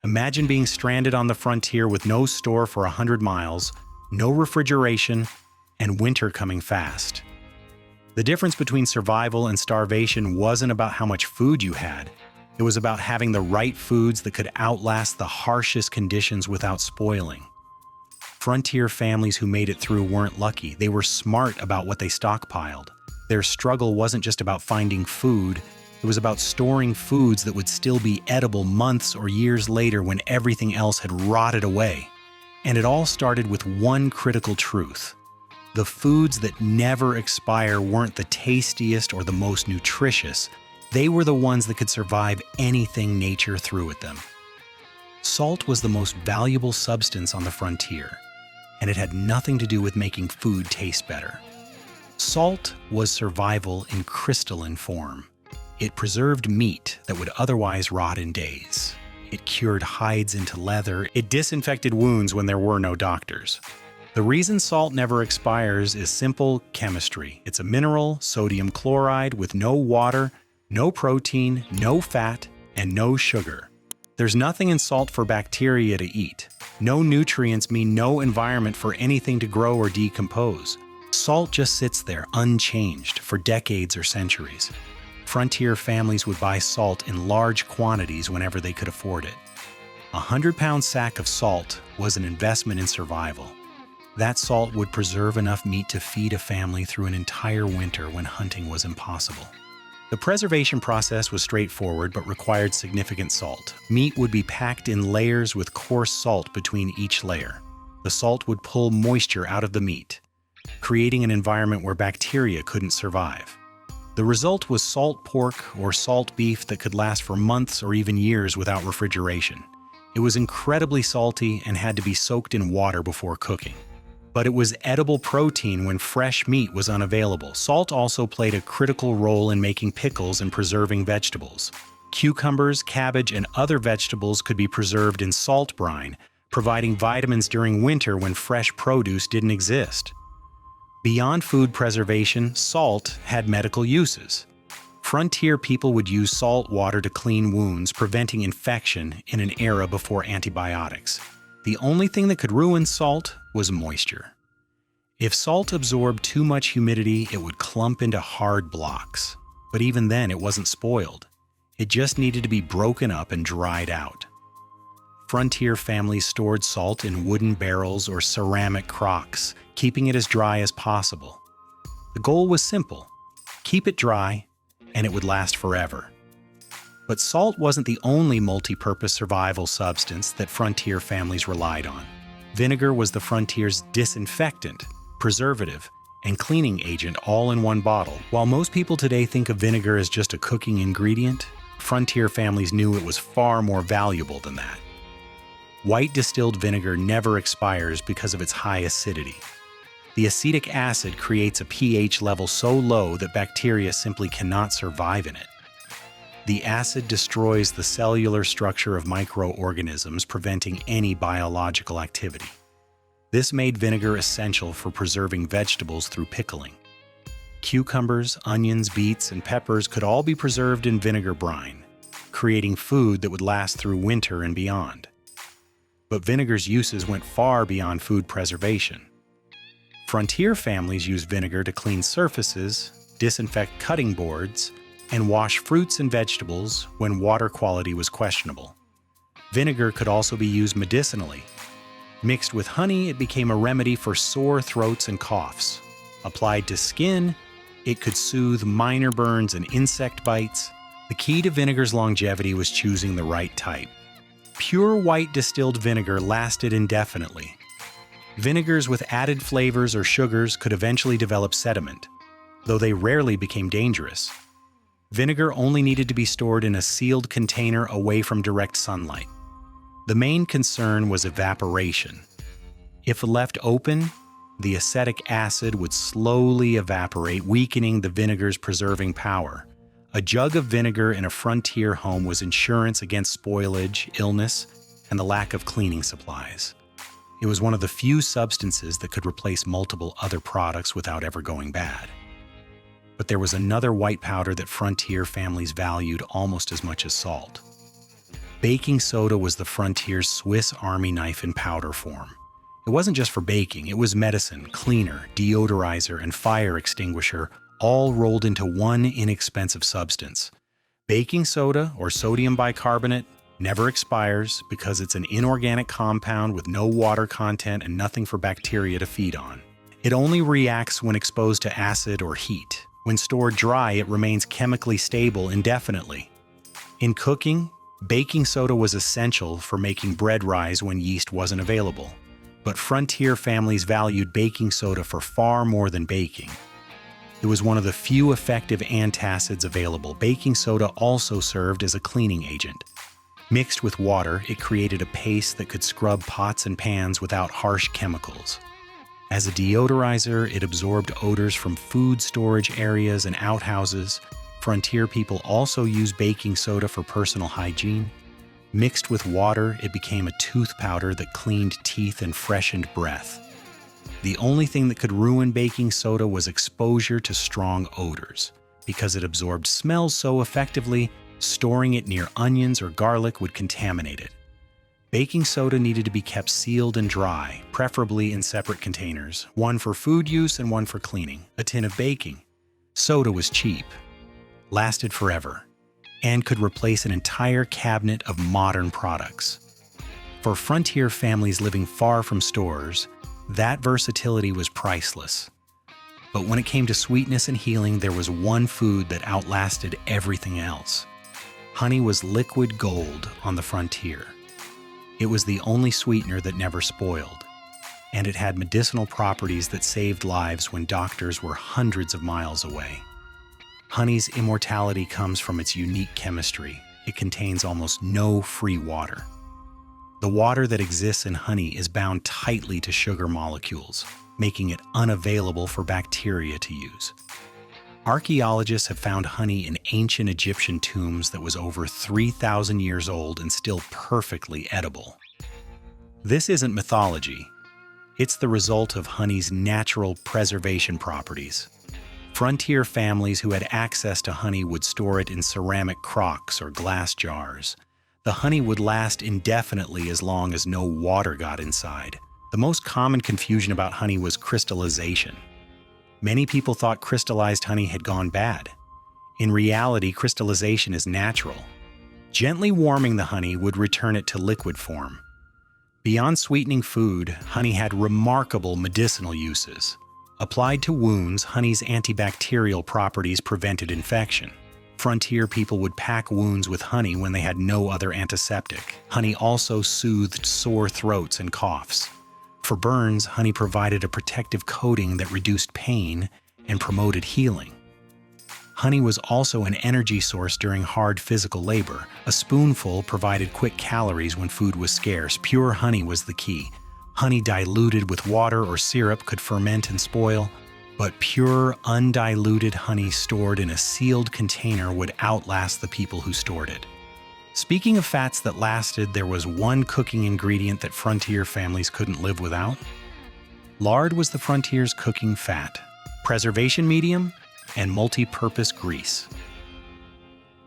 Imagine being stranded on the frontier with no store for 100 miles, no refrigeration, and winter coming fast. The difference between survival and starvation wasn't about how much food you had. It was about having the right foods that could outlast the harshest conditions without spoiling. Frontier families who made it through weren't lucky. They were smart about what they stockpiled. Their struggle wasn't just about finding food. It was about storing foods that would still be edible months or years later when everything else had rotted away. And it all started with one critical truth. The foods that never expire weren't the tastiest or the most nutritious. They were the ones that could survive anything nature threw at them. Salt was the most valuable substance on the frontier, and it had nothing to do with making food taste better. Salt was survival in crystalline form. It preserved meat that would otherwise rot in days. It cured hides into leather. It disinfected wounds when there were no doctors. The reason salt never expires is simple chemistry. It's a mineral, sodium chloride, with no water, no protein, no fat, and no sugar. There's nothing in salt for bacteria to eat. No nutrients mean no environment for anything to grow or decompose. Salt just sits there unchanged for decades or centuries. Frontier families would buy salt in large quantities whenever they could afford it. A 100-pound sack of salt was an investment in survival. That salt would preserve enough meat to feed a family through an entire winter when hunting was impossible. The preservation process was straightforward but required significant salt. Meat would be packed in layers with coarse salt between each layer. The salt would pull moisture out of the meat, creating an environment where bacteria couldn't survive. The result was salt pork or salt beef that could last for months or even years without refrigeration. It was incredibly salty and had to be soaked in water before cooking. But it was edible protein when fresh meat was unavailable. Salt also played a critical role in making pickles and preserving vegetables. Cucumbers, cabbage, and other vegetables could be preserved in salt brine, providing vitamins during winter when fresh produce didn't exist. Beyond food preservation, salt had medical uses. Frontier people would use salt water to clean wounds, preventing infection in an era before antibiotics. The only thing that could ruin salt was moisture. If salt absorbed too much humidity, it would clump into hard blocks. But even then, it wasn't spoiled. It just needed to be broken up and dried out. Frontier families stored salt in wooden barrels or ceramic crocks, keeping it as dry as possible. The goal was simple: keep it dry, and it would last forever. But salt wasn't the only multi-purpose survival substance that frontier families relied on. Vinegar was the frontier's disinfectant, preservative, and cleaning agent all in one bottle. While most people today think of vinegar as just a cooking ingredient, frontier families knew it was far more valuable than that. White distilled vinegar never expires because of its high acidity. The acetic acid creates a pH level so low that bacteria simply cannot survive in it. The acid destroys the cellular structure of microorganisms, preventing any biological activity. This made vinegar essential for preserving vegetables through pickling. Cucumbers, onions, beets, and peppers could all be preserved in vinegar brine, creating food that would last through winter and beyond. But vinegar's uses went far beyond food preservation. Frontier families used vinegar to clean surfaces, disinfect cutting boards, and wash fruits and vegetables when water quality was questionable. Vinegar could also be used medicinally. Mixed with honey, it became a remedy for sore throats and coughs. Applied to skin, it could soothe minor burns and insect bites. The key to vinegar's longevity was choosing the right type. Pure white distilled vinegar lasted indefinitely. Vinegars with added flavors or sugars could eventually develop sediment, though they rarely became dangerous. Vinegar only needed to be stored in a sealed container away from direct sunlight. The main concern was evaporation. If left open, the acetic acid would slowly evaporate, weakening the vinegar's preserving power. A jug of vinegar in a frontier home was insurance against spoilage, illness, and the lack of cleaning supplies. It was one of the few substances that could replace multiple other products without ever going bad. But there was another white powder that frontier families valued almost as much as salt: Baking soda was the frontier's Swiss Army knife in powder form. It wasn't just for baking, it was medicine, cleaner, deodorizer, and fire extinguisher, all rolled into one inexpensive substance. Baking soda, or sodium bicarbonate, never expires because it's an inorganic compound with no water content and nothing for bacteria to feed on. It only reacts when exposed to acid or heat. When stored dry, it remains chemically stable indefinitely. In cooking, baking soda was essential for making bread rise when yeast wasn't available. But frontier families valued baking soda for far more than baking. It was one of the few effective antacids available. Baking soda also served as a cleaning agent. Mixed with water, it created a paste that could scrub pots and pans without harsh chemicals. As a deodorizer, it absorbed odors from food storage areas and outhouses. Frontier people also used baking soda for personal hygiene. Mixed with water, it became a tooth powder that cleaned teeth and freshened breath. The only thing that could ruin baking soda was exposure to strong odors. Because it absorbed smells so effectively, storing it near onions or garlic would contaminate it. Baking soda needed to be kept sealed and dry, preferably in separate containers, one for food use and one for cleaning. A tin of baking soda was cheap, lasted forever, and could replace an entire cabinet of modern products. For frontier families living far from stores, that versatility was priceless. But when it came to sweetness and healing, there was one food that outlasted everything else. Honey was liquid gold on the frontier. It was the only sweetener that never spoiled, and it had medicinal properties that saved lives when doctors were hundreds of miles away. Honey's immortality comes from its unique chemistry. It contains almost no free water. The water that exists in honey is bound tightly to sugar molecules, making it unavailable for bacteria to use. Archaeologists have found honey in ancient Egyptian tombs that was over 3,000 years old and still perfectly edible. This isn't mythology. It's the result of honey's natural preservation properties. Frontier families who had access to honey would store it in ceramic crocks or glass jars. The honey would last indefinitely as long as no water got inside. The most common confusion about honey was crystallization. Many people thought crystallized honey had gone bad. In reality, crystallization is natural. Gently warming the honey would return it to liquid form. Beyond sweetening food, honey had remarkable medicinal uses. Applied to wounds, honey's antibacterial properties prevented infection. Frontier people would pack wounds with honey when they had no other antiseptic. Honey also soothed sore throats and coughs. For burns, honey provided a protective coating that reduced pain and promoted healing. Honey was also an energy source during hard physical labor. A spoonful provided quick calories when food was scarce. Pure honey was the key. Honey diluted with water or syrup could ferment and spoil, but pure, undiluted honey stored in a sealed container would outlast the people who stored it. Speaking of fats that lasted, there was one cooking ingredient that frontier families couldn't live without. Lard was the frontier's cooking fat, preservation medium, and multi-purpose grease.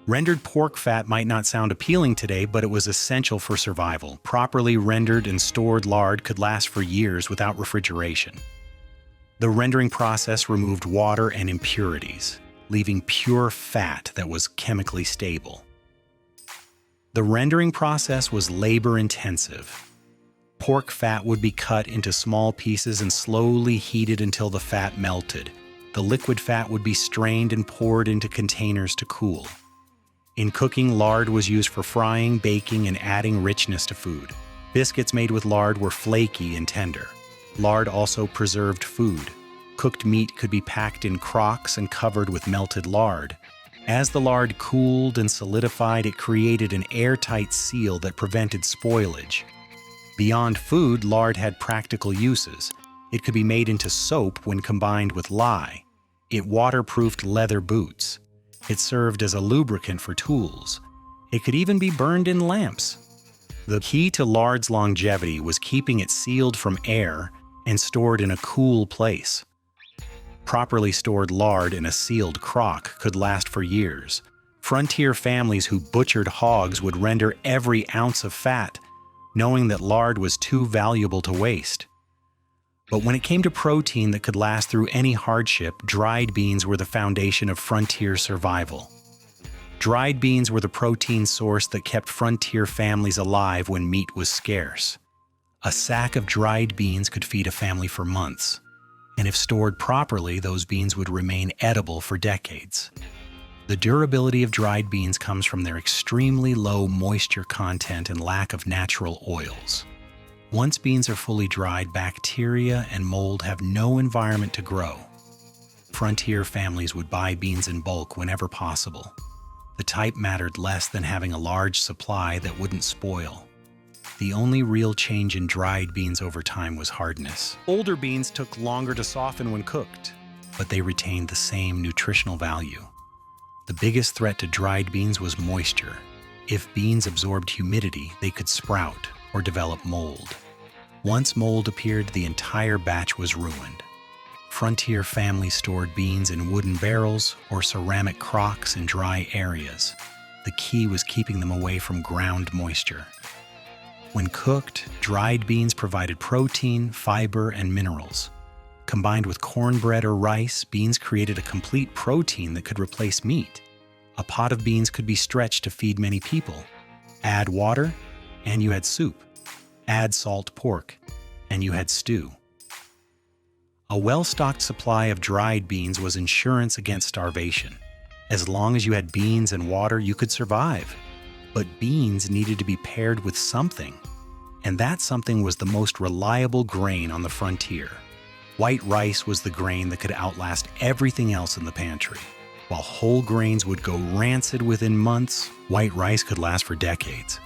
Rendered pork fat might not sound appealing today, but it was essential for survival. Properly rendered and stored lard could last for years without refrigeration. The rendering process removed water and impurities, leaving pure fat that was chemically stable. The rendering process was labor-intensive. Pork fat would be cut into small pieces and slowly heated until the fat melted. The liquid fat would be strained and poured into containers to cool. In cooking, lard was used for frying, baking, and adding richness to food. Biscuits made with lard were flaky and tender. Lard also preserved food. Cooked meat could be packed in crocks and covered with melted lard. As the lard cooled and solidified, it created an airtight seal that prevented spoilage. Beyond food, lard had practical uses. It could be made into soap when combined with lye. It waterproofed leather boots. It served as a lubricant for tools. It could even be burned in lamps. The key to lard's longevity was keeping it sealed from air and stored in a cool place. Properly stored lard in a sealed crock could last for years. Frontier families who butchered hogs would render every ounce of fat, knowing that lard was too valuable to waste. But when it came to protein that could last through any hardship, dried beans were the foundation of frontier survival. Dried beans were the protein source that kept frontier families alive when meat was scarce. A sack of dried beans could feed a family for months, and if stored properly, those beans would remain edible for decades. The durability of dried beans comes from their extremely low moisture content and lack of natural oils. Once beans are fully dried, bacteria and mold have no environment to grow. Frontier families would buy beans in bulk whenever possible. The type mattered less than having a large supply that wouldn't spoil. The only real change in dried beans over time was hardness. Older beans took longer to soften when cooked, but they retained the same nutritional value. The biggest threat to dried beans was moisture. If beans absorbed humidity, they could sprout or develop mold. Once mold appeared, the entire batch was ruined. Frontier families stored beans in wooden barrels or ceramic crocks in dry areas. The key was keeping them away from ground moisture. When cooked, dried beans provided protein, fiber, and minerals. Combined with cornbread or rice, beans created a complete protein that could replace meat. A pot of beans could be stretched to feed many people. Add water, and you had soup. Add salt pork, and you had stew. A well-stocked supply of dried beans was insurance against starvation. As long as you had beans and water, you could survive. But beans needed to be paired with something, and that something was the most reliable grain on the frontier. White rice was the grain that could outlast everything else in the pantry. While whole grains would go rancid within months, white rice could last for decades.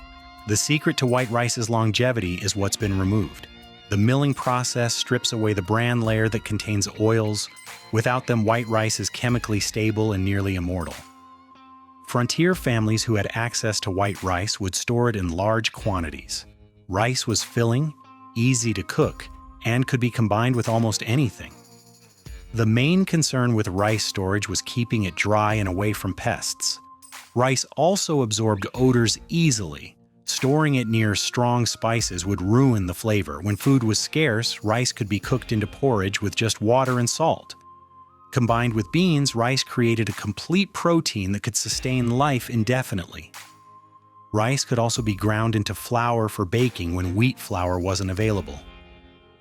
The secret to white rice's longevity is what's been removed. The milling process strips away the bran layer that contains oils. Without them, white rice is chemically stable and nearly immortal. Frontier families who had access to white rice would store it in large quantities. Rice was filling, easy to cook, and could be combined with almost anything. The main concern with rice storage was keeping it dry and away from pests. Rice also absorbed odors easily. Storing it near strong spices would ruin the flavor. When food was scarce, rice could be cooked into porridge with just water and salt. Combined with beans, rice created a complete protein that could sustain life indefinitely. Rice could also be ground into flour for baking when wheat flour wasn't available.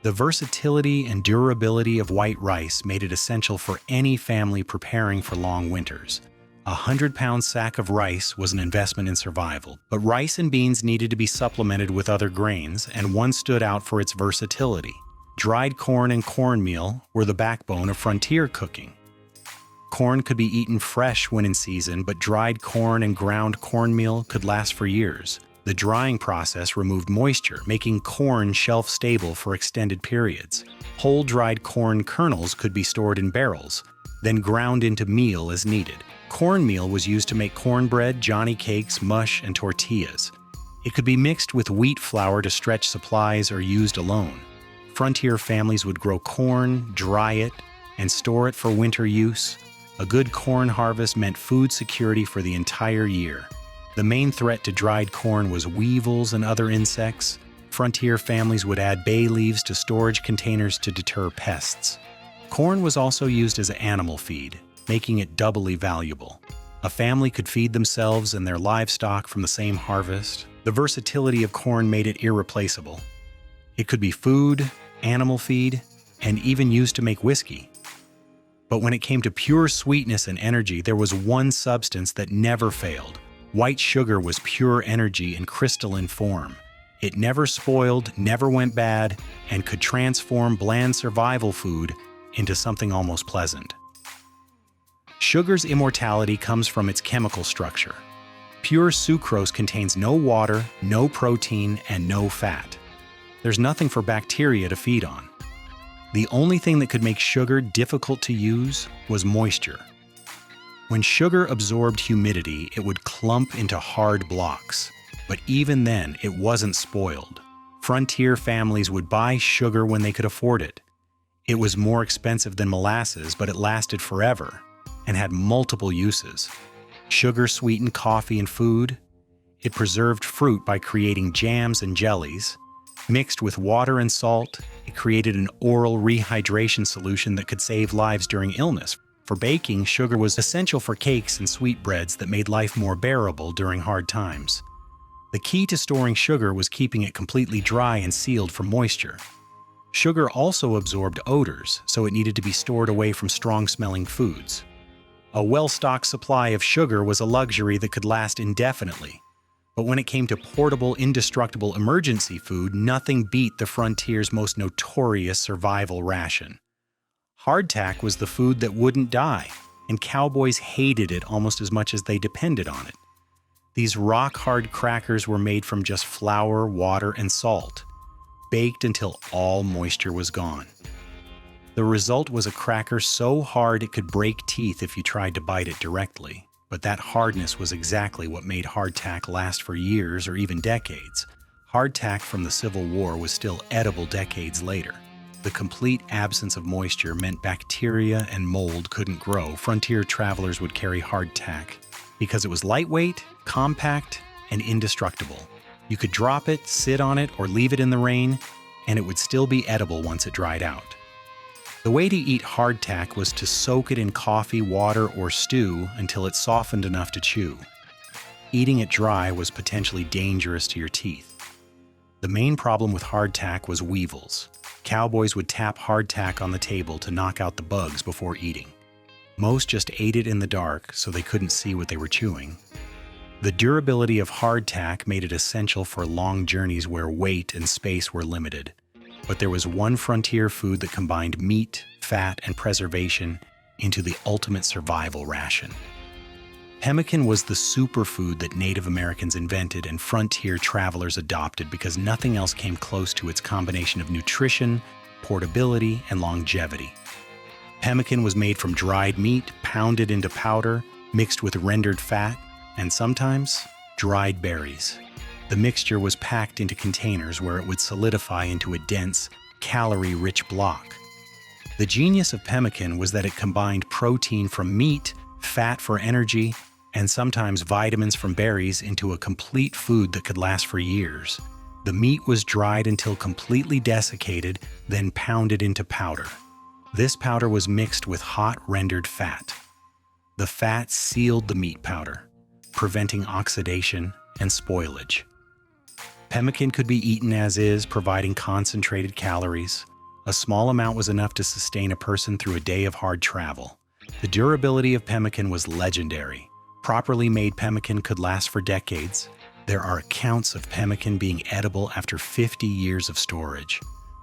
The versatility and durability of white rice made it essential for any family preparing for long winters. A 100-pound sack of rice was an investment in survival, but rice and beans needed to be supplemented with other grains, and one stood out for its versatility. Dried corn and cornmeal were the backbone of frontier cooking. Corn could be eaten fresh when in season, but dried corn and ground cornmeal could last for years. The drying process removed moisture, making corn shelf-stable for extended periods. Whole dried corn kernels could be stored in barrels, then ground into meal as needed. Cornmeal was used to make cornbread, johnny cakes, mush, and tortillas. It could be mixed with wheat flour to stretch supplies or used alone. Frontier families would grow corn, dry it, and store it for winter use. A good corn harvest meant food security for the entire year. The main threat to dried corn was weevils and other insects. Frontier families would add bay leaves to storage containers to deter pests. Corn was also used as animal feed, making it doubly valuable. A family could feed themselves and their livestock from the same harvest. The versatility of corn made it irreplaceable. It could be food, animal feed, and even used to make whiskey. But when it came to pure sweetness and energy, there was one substance that never failed. White sugar was pure energy in crystalline form. It never spoiled, never went bad, and could transform bland survival food into something almost pleasant. Sugar's immortality comes from its chemical structure. Pure sucrose contains no water, no protein, and no fat. There's nothing for bacteria to feed on. The only thing that could make sugar difficult to use was moisture. When sugar absorbed humidity, it would clump into hard blocks. But even then, it wasn't spoiled. Frontier families would buy sugar when they could afford it. It was more expensive than molasses, but it lasted forever and had multiple uses. Sugar sweetened coffee and food. It preserved fruit by creating jams and jellies. Mixed with water and salt, it created an oral rehydration solution that could save lives during illness. For baking, sugar was essential for cakes and sweetbreads that made life more bearable during hard times. The key to storing sugar was keeping it completely dry and sealed from moisture. Sugar also absorbed odors, so it needed to be stored away from strong-smelling foods. A well-stocked supply of sugar was a luxury that could last indefinitely. But when it came to portable, indestructible emergency food, nothing beat the frontier's most notorious survival ration. Hardtack was the food that wouldn't die, and cowboys hated it almost as much as they depended on it. These rock-hard crackers were made from just flour, water, and salt, baked until all moisture was gone. The result was a cracker so hard it could break teeth if you tried to bite it directly. But that hardness was exactly what made hardtack last for years or even decades. Hardtack from the Civil War was still edible decades later. The complete absence of moisture meant bacteria and mold couldn't grow. Frontier travelers would carry hardtack because it was lightweight, compact, and indestructible. You could drop it, sit on it, or leave it in the rain, and it would still be edible once it dried out. The way to eat hardtack was to soak it in coffee, water, or stew until it softened enough to chew. Eating it dry was potentially dangerous to your teeth. The main problem with hardtack was weevils. Cowboys would tap hardtack on the table to knock out the bugs before eating. Most just ate it in the dark so they couldn't see what they were chewing. The durability of hardtack made it essential for long journeys where weight and space were limited. But there was one frontier food that combined meat, fat, and preservation into the ultimate survival ration. Pemmican was the superfood that Native Americans invented and frontier travelers adopted because nothing else came close to its combination of nutrition, portability, and longevity. Pemmican was made from dried meat, pounded into powder, mixed with rendered fat, and sometimes dried berries. The mixture was packed into containers where it would solidify into a dense, calorie-rich block. The genius of pemmican was that it combined protein from meat, fat for energy, and sometimes vitamins from berries into a complete food that could last for years. The meat was dried until completely desiccated, then pounded into powder. This powder was mixed with hot rendered fat. The fat sealed the meat powder, preventing oxidation and spoilage. Pemmican could be eaten as is, providing concentrated calories. A small amount was enough to sustain a person through a day of hard travel. The durability of pemmican was legendary. Properly made pemmican could last for decades. There are accounts of pemmican being edible after 50 years of storage.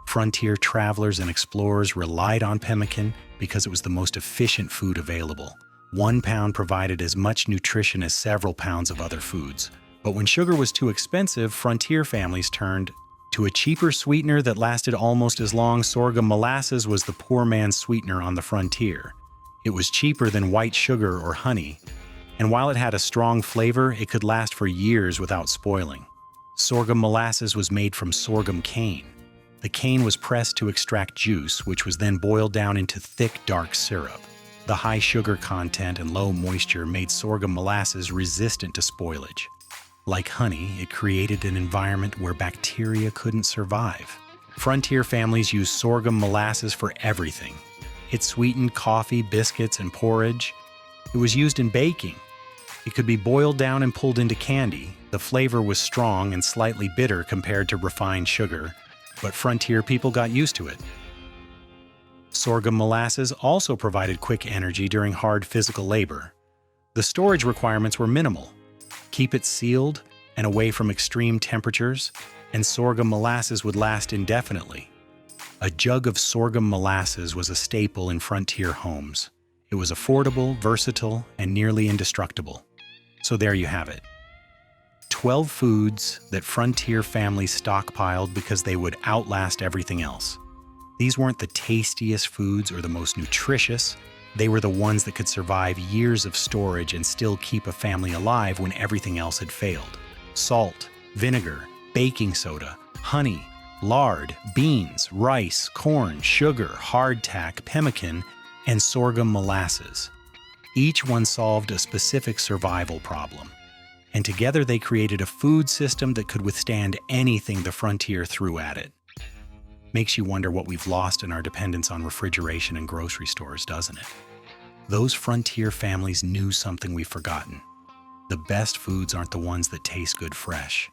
Frontier travelers and explorers relied on pemmican because it was the most efficient food available. 1 pound provided as much nutrition as several pounds of other foods. But when sugar was too expensive, frontier families turned to a cheaper sweetener that lasted almost as long. Sorghum molasses was the poor man's sweetener on the frontier. It was cheaper than white sugar or honey, and while it had a strong flavor, it could last for years without spoiling. Sorghum molasses was made from sorghum cane. The cane was pressed to extract juice, which was then boiled down into thick, dark syrup. The high sugar content and low moisture made sorghum molasses resistant to spoilage. Like honey, it created an environment where bacteria couldn't survive. Frontier families used sorghum molasses for everything. It sweetened coffee, biscuits, and porridge. It was used in baking. It could be boiled down and pulled into candy. The flavor was strong and slightly bitter compared to refined sugar, but frontier people got used to it. Sorghum molasses also provided quick energy during hard physical labor. The storage requirements were minimal. Keep it sealed and away from extreme temperatures, and sorghum molasses would last indefinitely. A jug of sorghum molasses was a staple in frontier homes. It was affordable, versatile, and nearly indestructible. So there you have it. 12 foods that frontier families stockpiled because they would outlast everything else. These weren't the tastiest foods or the most nutritious. They were the ones that could survive years of storage and still keep a family alive when everything else had failed. Salt, vinegar, baking soda, honey, lard, beans, rice, corn, sugar, hardtack, pemmican, and sorghum molasses. Each one solved a specific survival problem, and together they created a food system that could withstand anything the frontier threw at it. Makes you wonder what we've lost in our dependence on refrigeration and grocery stores, doesn't it? Those frontier families knew something we've forgotten. The best foods aren't the ones that taste good fresh.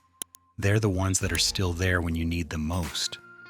They're the ones that are still there when you need them most.